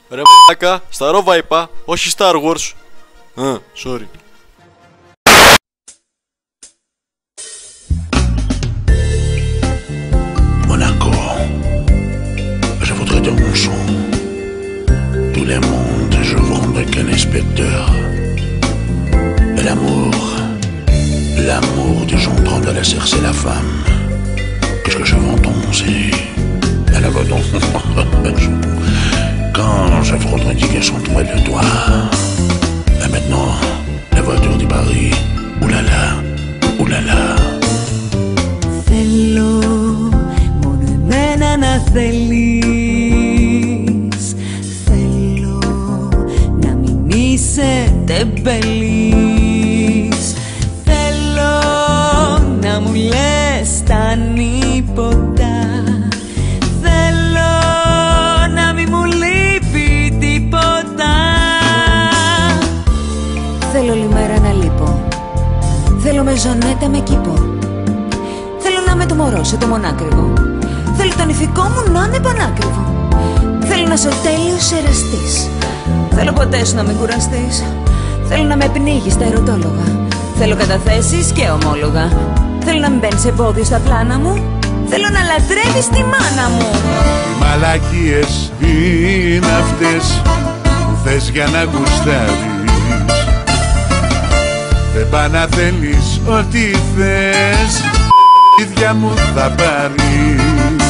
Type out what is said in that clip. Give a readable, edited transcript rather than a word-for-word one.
Ρε μ***ακα, στα Ρόβα είπα, όχι Star Wars. Sorry. Monaco, je voudrais dire mon son. Tous les mondes, je vendrais qu'un inspecteur. Et l'amour des gens prendre à la cercer la femme. Qu'est-ce que je vends, c'est à la voix. Quand je voudrais indiquer son toit de doigt. Et maintenant, la voiture du Paris. Oulala, oulala. Θέλω μόνο εμένα να θέλεις. Θέλω να μην είσαι τεμπελής. Θέλω να μου λες τα ανίποτα. Θέλω να μην μου λείπει τίποτα. Θέλω όλη μέρα να λείπω. Θέλω με ζωνέτα με κήπο. Θέλω να είμαι το μωρό σου, το μονάκριβο. Θέλω το νηφικό μου να είναι πανάκριβο. Θέλω να είσαι ο τέλειος εραστής. Θέλω ποτέ σου να μην κουραστείς. Θέλω να με πνίγεις στα ερωτόλογα. Θέλω καταθέσεις και ομόλογα. Θέλω να μην μπαίνεις εμπόδιο στα πλάνα μου. Θέλω να λατρεύεις τη μάνα μου. Οι μαλακίες είναι αυτές που θες για να γουστάρεις. Δεν πά να θέλεις ό,τι θες, ίδια μου θα πάρεις.